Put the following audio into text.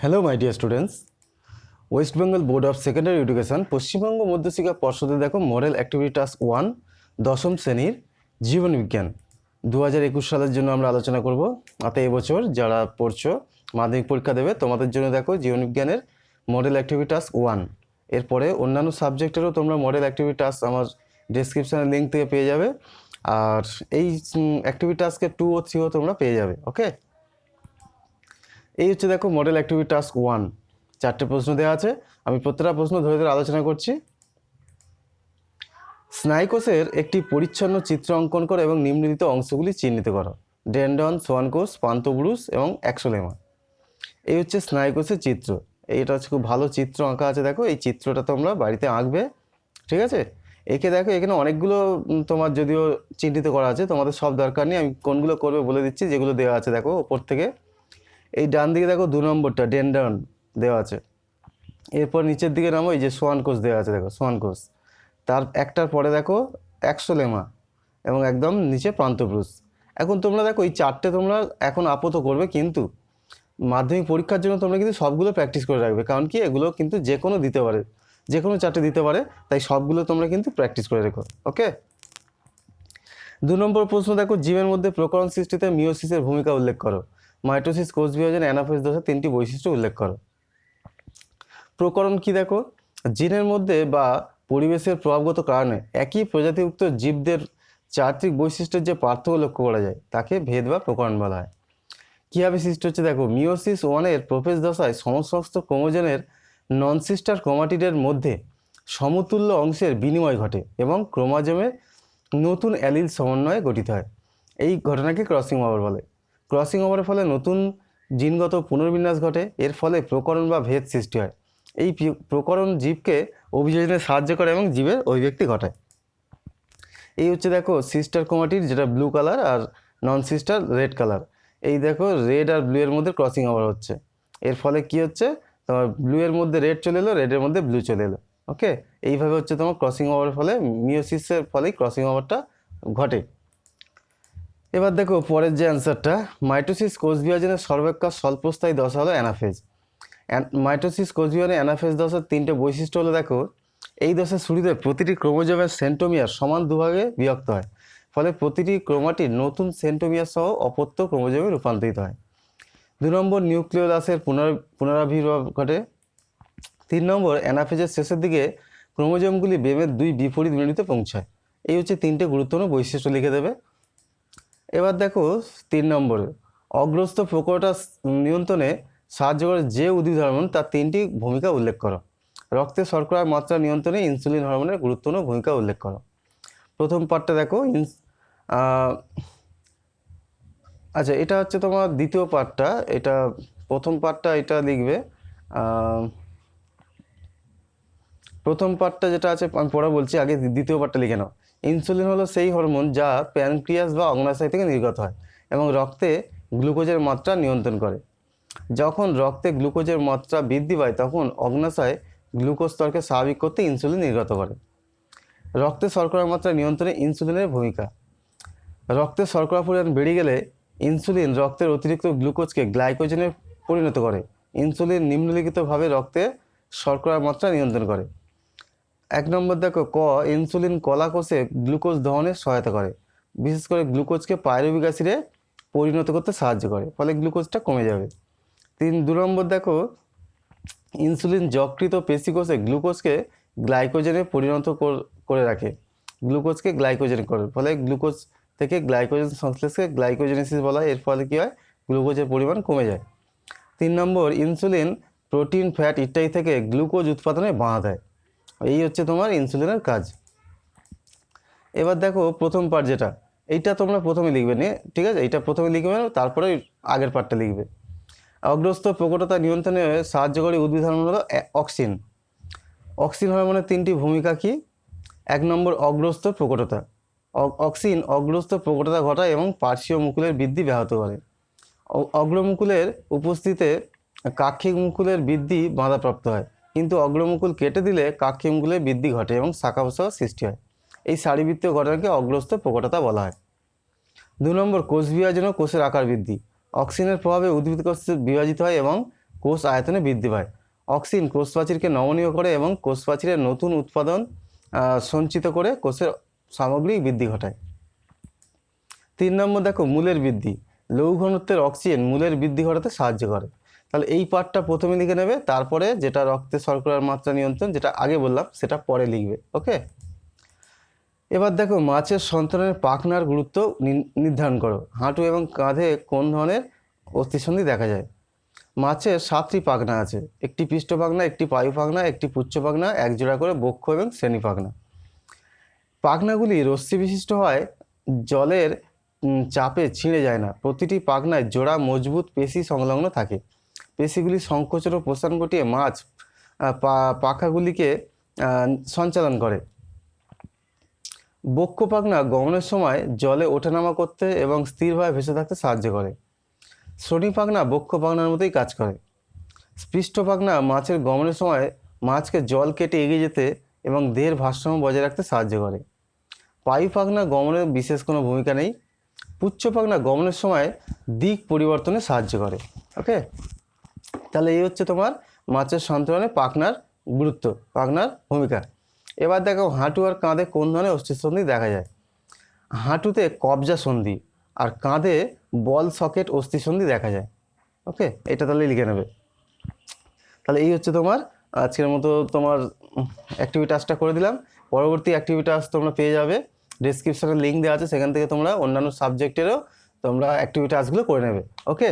Hello my dear students, West Bengal Board of Secondary Education Paschimbanga Madhyashiksha পর্ষদে দেখো model activity task 1 দশম শ্রেণীর জীবন বিজ্ঞান 2021 সালের জন্য আমরা আলোচনা করব। অর্থাৎ এবছর যারা পড়ছো মাধ্যমিক পরীক্ষা দেবে তোমাদের জন্য দেখো জীবন বিজ্ঞানের মডেল অ্যাক্টিভিটি টাস্ক 1। এরপরে অন্যান্য সাবজেক্টেরও তোমরা মডেল অ্যাক্টিভিটি টাস্ক আমার ডেসক্রিপশনের লিঙ্ক থেকে পেয়ে যাবে, আর এই অ্যাক্টিভিটি টাস্কের 2 ও 3ও তোমরা পেয়ে যাবে। ওকে, এই হচ্ছে দেখো মডেল অ্যাক্টিভিটি টাস্ক 1। 4টে প্রশ্ন দেওয়া আছে, আমি প্রত্যেকটা প্রশ্ন ধরে ধরে আলোচনা করছি। স্নায়ুকোষের একটি পরিচ্ছন্ন চিত্র অঙ্কন করো এবং নিম্নলিখিত অংশগুলি চিহ্নিত করো। ডেন্ডন, সোয়ানকোষ, পান্থব্রুশ এবং অ্যাক্সোলেমা। এই হচ্ছে স্নায়ুকোষের চিত্র। এইটা হচ্ছে খুব ভালো চিত্র আঁকা আছে, দেখো এই চিত্রটা তোমরা বাড়িতে আঁকবে, ঠিক আছে। একে দেখো এখানে অনেকগুলো তোমার যদিও চিহ্নিত করা আছে, তোমাদের সব দরকার নেই, আমি কোনগুলো করবে বলে দিচ্ছি। যেগুলো দেওয়া আছে দেখো ওপর থেকে, এই ডান দিকে দেখো 2 নম্বরটা ডেন্ডন দেওয়া আছে। এরপর নিচের দিকে নামো, এই যে সোয়ানকোষ দেওয়া আছে, দেখো সোয়ানকোষ। তার একটার পরে দেখো অ্যাক্সোলেমা এবং একদম নিচে প্রান্তব্রুশ। এখন তোমরা দেখো এই 4টে তোমরা এখন আপাতত করবে, কিন্তু মাধ্যমিক পরীক্ষার জন্য তোমরা কিন্তু সবগুলো প্র্যাকটিস করে রাখবে। কারণ কি, এগুলো কিন্তু যে কোনো দিতে পারে, যে কোনো 4টে দিতে পারে, তাই সবগুলো তোমরা কিন্তু প্র্যাকটিস করে রেখো। ওকে, 2 নম্বর প্রশ্ন দেখো, জীবের মধ্যে প্রকরণ সৃষ্টিতে মিওসিসের ভূমিকা উল্লেখ করো। মাইটোসিস, কোষ বিভাজন, অ্যানাফেজ দশা 3টি বৈশিষ্ট্য উল্লেখ করো। প্রকরণ কি দেখো, জিনের মধ্যে বা পরিবেশের প্রভাবগত কারণে একই প্রজাতিভুক্ত জীবদের চারিত্রিক বৈশিষ্ট্যের যে পার্থক্য লক্ষ্য করা যায় তাকে ভেদ বা প্রকরণ বলা হয়। কীভাবে সৃষ্টি হচ্ছে দেখো, মিওসিস 1-এর প্রোফেজ দশায় সমস্ত ক্রোমোজোমের নন সিস্টার ক্রোমাটিডের মধ্যে সমতুল্য অংশের বিনিময় ঘটে এবং ক্রোমোজোমে নতুন অ্যালিল সমন্বয়ে গঠিত হয়। এই ঘটনাকে ক্রসিং ওভার বলে। ক্রসিং ওভারের ফলে নতুন জিনগত পুনর্বিন্যাস ঘটে, এর ফলে প্রকরণ বা ভেদ সৃষ্টি হয়। এই প্রকরণ জীবকে অভিযোজনে সাহায্য করে এবং জীবের অভিব্যক্তি ঘটায়। এই হচ্ছে দেখো সিস্টার ক্রোমাটিড, যেটা ব্লু কালার, আর নন সিস্টার রেড কালার। এই দেখো রেড আর ব্লু এর মধ্যে ক্রসিং ওভার হচ্ছে, এর ফলে কি হচ্ছে তোমার ব্লু এর মধ্যে রেড চলে এলো, রেডের মধ্যে ব্লু চলে এলো। ওকে, এইভাবে হচ্ছে তোমার ক্রসিং ওভারের ফলে, মিওসিসের ফলেই ক্রসিং ওভারটা ঘটে। এবার দেখো পরের যে অ্যান্সারটা, মাইটোসিস কোষ বিভাজনের সর্বাপেক্ষা স্বল্পস্থায়ী দশা হলো অ্যানাফেজ। মাইটোসিস কোষ বিভাজনে অ্যানাফেজ দশার 3টে বৈশিষ্ট্য হলো দেখো, এই দশার শুরুতে প্রতিটি ক্রোমোজোমের সেন্টোমিয়ার সমান দুভাগে বিভক্ত হয়, ফলে প্রতিটি ক্রোমাটিড নতুন সেন্টোমিয়ার সহ অপত্য ক্রোমোজোমে রূপান্তরিত হয়। 2 নম্বর নিউক্লিওলাসের পুনরাবির্ভাব ঘটে। 3 নম্বর অ্যানাফেজের শেষের দিকে ক্রোমোজোমগুলি বেমের 2 বিপরীত বিন্দুতে পৌঁছায়। এই হচ্ছে 3টে গুরুত্বপূর্ণ বৈশিষ্ট্য লিখে দেবে। এবার দেখো 3 নম্বরে, অগ্রস্ত প্রকটতা নিয়ন্ত্রণে সাহায্য করে যে উদ্ভিদ হরমোন, তার 3টি ভূমিকা উল্লেখ করো। রক্তে শর্করার মাত্রা নিয়ন্ত্রণে ইনসুলিন হরমোনের গুরুত্বপূর্ণ ভূমিকা উল্লেখ করো। প্রথম পার্টটা দেখো, আচ্ছা এটা হচ্ছে তোমার দ্বিতীয় পার্টটা, এটা প্রথম পার্টটা এটা লিখবে। প্রথম পার্টটা যেটা আছে আমি পরে বলছি, আগে দ্বিতীয় পার্টটা লিখে নাও। ইনসুলিন হলো সেই হরমোন যা প্যানক্রিয়াস বা অগ্নাশয় থেকে নির্গত হয় এবং রক্তে গ্লুকোজের মাত্রা নিয়ন্ত্রণ করে। যখন রক্তে গ্লুকোজের মাত্রা বৃদ্ধি পায় তখন অগ্নাশয় গ্লুকোজ স্তরকে স্বাভাবিক করতে ইনসুলিন নির্গত করে। রক্তে শর্করার মাত্রা নিয়ন্ত্রণে ইনসুলিনের ভূমিকা। রক্তে শর্করা পরিমাণ বেড়ে গেলে ইনসুলিন রক্তের অতিরিক্ত গ্লুকোজকে গ্লাইকোজেনে পরিণত করে। ইনসুলিন নিম্নলিখিতভাবে রক্তে শর্করার মাত্রা নিয়ন্ত্রণ করে। 1 নম্বর দেখো ক, ইনসুলিন কলা কোষে গ্লুকোজ দহনে সহায়তা করে, বিশেষ করে গ্লুকোজকে পাইরুভিক অ্যাসিডে পরিণত করতে সাহায্য করে, ফলে গ্লুকোজটা কমে যাবে। 2 নম্বর দেখো, ইনসুলিন যকৃত পেশিকোষে গ্লুকোজকে গ্লাইকোজেনে পরিণত করে রাখে, গ্লুকোজকে গ্লাইকোজেন করে, ফলে গ্লুকোজ থেকে গ্লাইকোজেন সংশ্লেষকে গ্লাইকোজেনেসিস বলা হয়। এর ফলে কী হয়, গ্লুকোজের পরিমাণ কমে যায়। 3 নম্বর, ইনসুলিন প্রোটিন, ফ্যাট ইত্যাদি থেকে গ্লুকোজ উৎপাদনে বাধা দেয়। এই হচ্ছে তোমার ইনসুলিনের কাজ। এবার দেখো প্রথম পার্ট যেটা, এইটা তোমরা প্রথমে লিখবে নে, ঠিক আছে, এইটা প্রথমে লিখবে, তারপরে আগের পার্টটা লিখবে। অগ্রস্ত প্রকটতা নিয়ন্ত্রণে সাহায্যকারী উদ্ভিদ হরমোন হলো অক্সিন। অক্সিন হরমোনের 3টি ভূমিকা কি? 1 নম্বর, অগ্রস্ত প্রকটতা। অক্সিন অগ্রস্ত প্রকটতা ঘটায় এবং পার্শ্বীয় মুকুলের বৃদ্ধি ব্যাহত করে। অগ্রমুকুলের উপস্থিতিতে কাক্ষিক মুকুলের বৃদ্ধি বাধাপ্রাপ্ত হয়, কিন্তু অগ্রমুকুল কেটে দিলে কাক্ষিক মুকুলের বৃদ্ধি ঘটে এবং শাখা প্রশাখা সৃষ্টি হয়। এই সারিবৃত্তীয় ঘটনাকে অগ্রস্ত প্রকটতা বলা হয়। 2 নম্বর, কোষ বিভাজন ও কোষের আকার বৃদ্ধি। অক্সিনের প্রভাবে উদ্ভিদ কোষ বিভাজিত হয় এবং কোষ আয়তনে বৃদ্ধি পায়। অক্সিন কোষ প্রাচীরকে নমনীয় করে এবং কোষ প্রাচীরের নতুন উৎপাদন সঞ্চিত করে কোষের সামগ্রিক বৃদ্ধি ঘটায়। 3 নম্বর দেখো মূলের বৃদ্ধি। লৌহ ঘনত্বের অক্সিজেন মূলের বৃদ্ধি ঘটাতে সাহায্য করে। তাহলে এই পার্টটা প্রথমে লিখে নেবে, তারপরে যেটা রক্তে শর্করার মাত্রা নিয়ন্ত্রণ, যেটা আগে বললাম সেটা পরে লিখবে। ওকে, এবার দেখো মাছের সন্তানের পাখনার গুরুত্ব নির্ধারণ করো। হাঁটু এবং কাঁধে কোন ধরনের অস্থিসন্ধি দেখা যায়? মাছের 7টি পাখনা আছে, একটি পৃষ্ঠ পাখনা, একটি পায়ু পাখনা, একটি পুচ্ছ পাখনা, এক জোড়া করে বক্ষ এবং শ্রেণী পাখনা। পাখনাগুলি রশ্মি বিশিষ্ট হয়, জলের চাপে ছিঁড়ে যায় না। প্রতিটি পাখনায় জোড়া মজবুত পেশি সংলগ্ন থাকে। পেশিগুলি সংকোচন ও প্রসারণ ঘটিয়ে মাছ পাখাগুলিকে সঞ্চালন করে। বক্ষ পাখনা গমনের সময় জলে ওঠানামা করতে এবং স্থিরভাবে ভেসে থাকতে সাহায্য করে। শ্রোণী পাখনা বক্ষ পাখনার মতোই কাজ করে। পৃষ্ঠ পাখনা মাছের গমনের সময় মাছকে জল কেটে এগিয়ে যেতে এবং দেহের ভারসাম্য বজায় রাখতে সাহায্য করে। পায়ু পাখনা গমনের বিশেষ কোনো ভূমিকা নেই। পুচ্ছ পাখনা গমনের সময় দিক পরিবর্তনে সাহায্য করে। ওকে, তাহলে এই হচ্ছে তোমার মাছের সন্তানে পাখনার গুরুত্ব, পাখনার ভূমিকা। এবার দেখো হাঁটু আর কাঁধে কোন ধরনের অস্থিসন্ধি দেখা যায়? হাঁটুতে কবজা সন্ধি আর কাঁধে বল সকেট অস্থিসন্ধি দেখা যায়। ওকে, এটা তাহলে লিখে নেবে। তাহলে এই হচ্ছে তোমার আজকের মতো তোমার অ্যাক্টিভিটি টাস্কটা করে দিলাম। পরবর্তী অ্যাক্টিভিটি টাস্ক তোমরা পেয়ে যাবে, ডেসক্রিপশনে লিঙ্ক দেওয়া আছে, সেখান থেকে তোমরা অন্যান্য সাবজেক্টেরও তোমরা অ্যাক্টিভিটি টাস্কগুলো করে নেবে। ওকে।